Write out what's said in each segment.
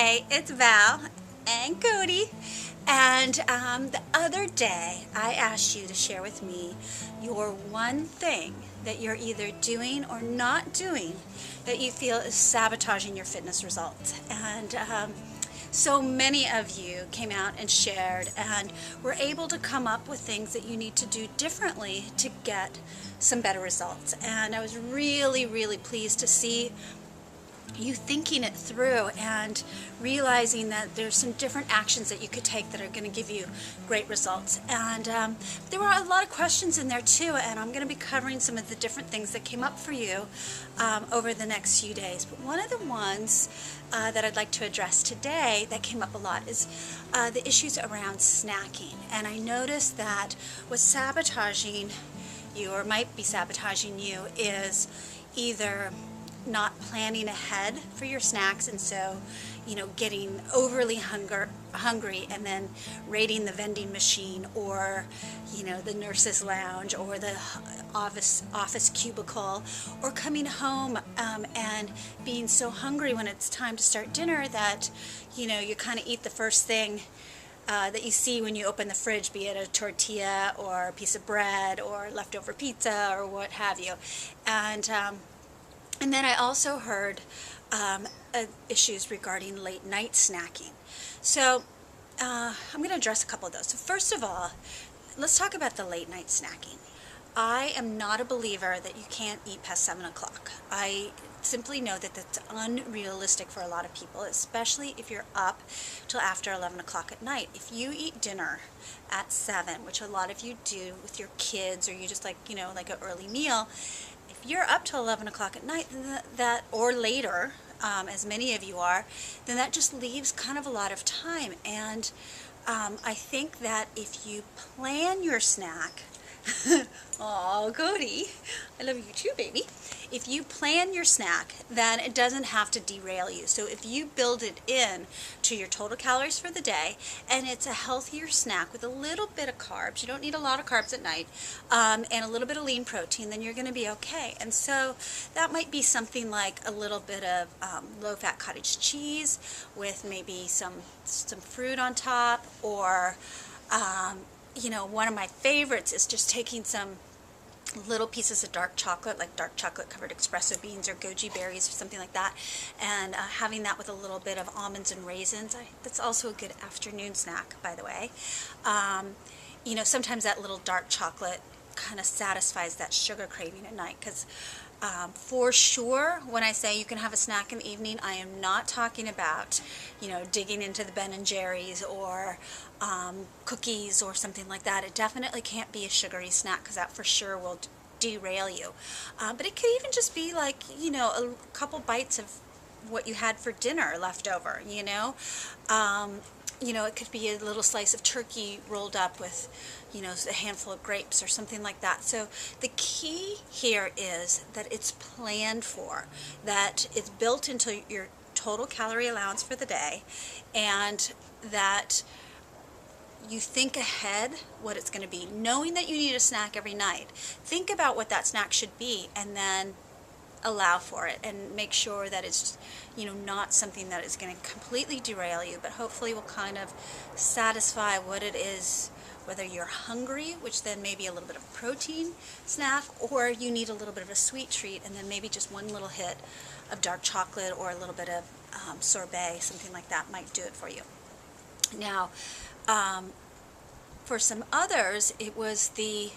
Hey, it's Val and Cody. And the other day, I asked you to share with me your one thing that you're either doing or not doing that you feel is sabotaging your fitness results. And so many of you came out and shared and were able to come up with things that you need to do differently to get some better results. And I was really, really pleased to see you thinking it through and realizing that there's some different actions that you could take that are going to give you great results. And there were a lot of questions in there too, and I'm going to be covering some of the different things that came up for you over the next few days. But one of the ones that I'd like to address today that came up a lot is the issues around snacking. And I noticed that what's sabotaging you, or might be sabotaging you, is either not planning ahead for your snacks, and so getting overly hungry and then raiding the vending machine, or the nurse's lounge, or the office cubicle, or coming home and being so hungry when it's time to start dinner that you kind of eat the first thing that you see when you open the fridge, be it a tortilla or a piece of bread or leftover pizza or what have you. And then I also heard issues regarding late night snacking. So I'm going to address a couple of those. So first of all, let's talk about the late night snacking. I am not a believer that you can't eat past 7 o'clock. I simply know that that's unrealistic for a lot of people, especially if you're up till after 11 o'clock at night. If you eat dinner at 7, which a lot of you do with your kids, or you just like an early meal, if you're up till 11 o'clock at night, then that or later, as many of you are, then that just leaves kind of a lot of time. And I think that if you plan your snack, oh, Cody, I love you too, baby. If you plan your snack, then it doesn't have to derail you. So if you build it in to your total calories for the day, and it's a healthier snack with a little bit of carbs, you don't need a lot of carbs at night, and a little bit of lean protein, then you're going to be okay. And so that might be something like a little bit of low-fat cottage cheese with maybe some fruit on top, or one of my favorites is just taking some little pieces of dark chocolate, like dark chocolate covered espresso beans or goji berries or something like that, and having that with a little bit of almonds and raisins. That's also a good afternoon snack, by the way. Sometimes that little dark chocolate kind of satisfies that sugar craving at night, because for sure, when I say you can have a snack in the evening, I am not talking about, digging into the Ben and Jerry's or cookies or something like that. It definitely can't be a sugary snack, because that for sure will derail you. But it could even just be like, a couple bites of what you had for dinner left over, it could be a little slice of turkey rolled up with, a handful of grapes or something like that. So the key here is that it's planned for, that it's built into your total calorie allowance for the day, and that you think ahead what it's going to be, knowing that you need a snack every night. Think about what that snack should be, and then allow for it, and make sure that it's not something that is going to completely derail you, but hopefully will kind of satisfy what it is, whether you're hungry, which then maybe a little bit of protein snack, or you need a little bit of a sweet treat, and then maybe just one little hit of dark chocolate or a little bit of sorbet, something like that might do it for you. Now, for some others, it was the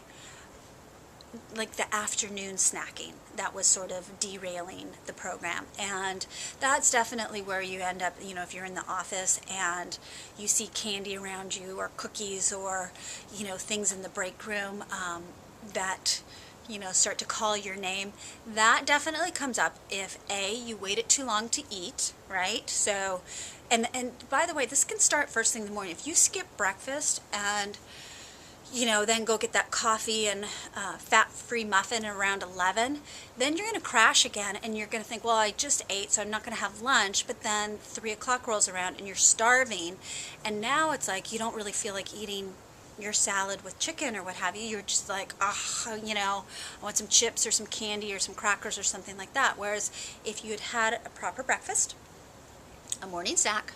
afternoon snacking that was sort of derailing the program. And that's definitely where you end up, if you're in the office and you see candy around you, or cookies, or things in the break room that start to call your name. That definitely comes up if you waited too long to eat, right? So and by the way, this can start first thing in the morning. If you skip breakfast and then go get that coffee and fat-free muffin around 11, then you're going to crash again, and you're going to think, well, I just ate, so I'm not going to have lunch. But then 3 o'clock rolls around and you're starving, and now it's like you don't really feel like eating your salad with chicken or what have you. You're just like, I want some chips or some candy or some crackers or something like that. Whereas if you had had a proper breakfast, a morning snack,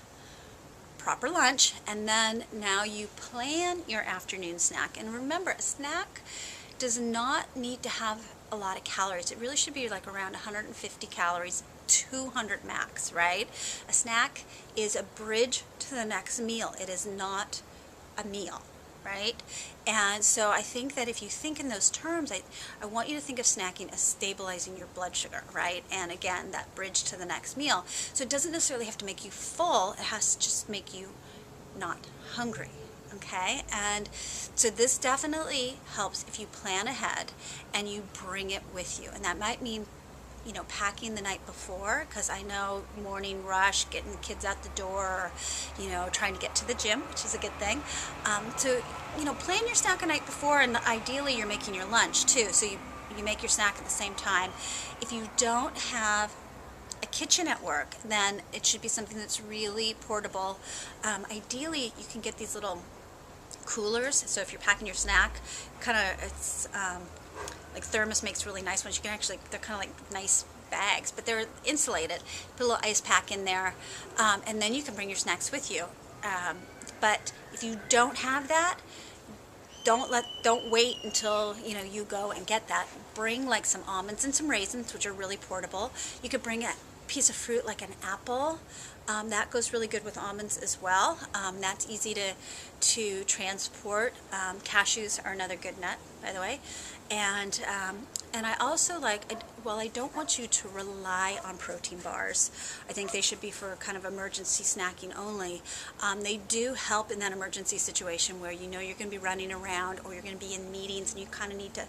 proper lunch, and then now you plan your afternoon snack. And remember, a snack does not need to have a lot of calories. It really should be like around 150 calories, 200 max, right? A snack is a bridge to the next meal. It is not a meal, right? And so I think that if you think in those terms, I want you to think of snacking as stabilizing your blood sugar, right? And again, that bridge to the next meal. So it doesn't necessarily have to make you full. It has to just make you not hungry, okay? And so this definitely helps if you plan ahead and you bring it with you. And that might mean, you know, packing the night before, because I know morning rush, getting the kids out the door, or, you know, trying to get to the gym, which is a good thing. So, you know, plan your snack a night before, and ideally you're making your lunch too, so you make your snack at the same time. If you don't have a kitchen at work, then it should be something that's really portable. Ideally, you can get these little coolers, so if you're packing your snack, kind of, it's like Thermos makes really nice ones. You can actually, they're kind of like nice bags, but they're insulated. Put a little ice pack in there, and then you can bring your snacks with you. But if you don't have that, don't wait until, you know, you go and get that. Bring like some almonds and some raisins, which are really portable. You could bring a piece of fruit like an apple. That goes really good with almonds as well. That's easy to transport. Cashews are another good nut, by the way. And I also like, well, I don't want you to rely on protein bars. I think they should be for kind of emergency snacking only. They do help in that emergency situation where you know you're going to be running around or you're going to be in meetings and you kind of need to,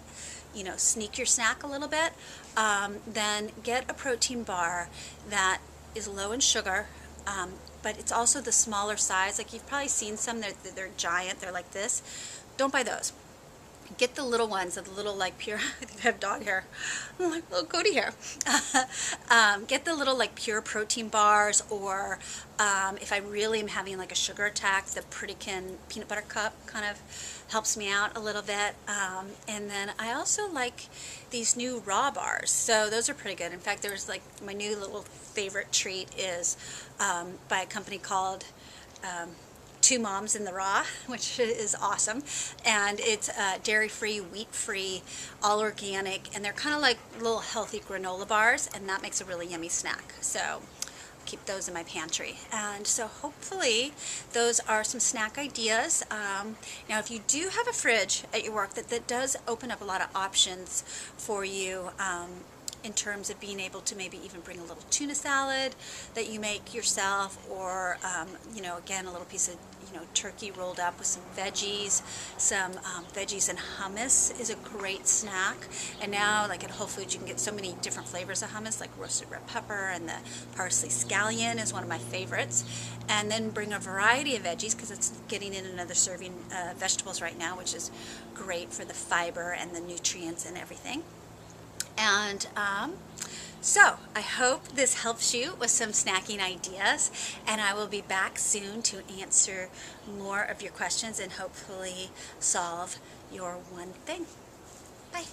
you know, sneak your snack a little bit. Then get a protein bar that is low in sugar, but it's also the smaller size. Like, you've probably seen some, they're giant, they're like this. Don't buy those. Get the little ones, the little like pure, I think I have dog hair, like little Cody hair. Get the little like pure protein bars, or if I really am having like a sugar attack, the Prettykin peanut butter cup kind of helps me out a little bit. And then I also like these new raw bars, so those are pretty good. In fact, there's like my new little favorite treat is by a company called Two Moms in the Raw, which is awesome, and it's dairy-free, wheat-free, all organic, and they're kind of like little healthy granola bars, and that makes a really yummy snack. So keep those in my pantry. And so hopefully those are some snack ideas. Now, if you do have a fridge at your work, that does open up a lot of options for you. In terms of being able to maybe even bring a little tuna salad that you make yourself, or you know, again, a little piece of, you know, turkey rolled up with some veggies. Some veggies and hummus is a great snack. And now, like at Whole Foods, you can get so many different flavors of hummus, like roasted red pepper, and the parsley scallion is one of my favorites. And then bring a variety of veggies, because it's getting in another serving vegetables right now, which is great for the fiber and the nutrients and everything. And so I hope this helps you with some snacking ideas, and I will be back soon to answer more of your questions and hopefully solve your one thing. Bye.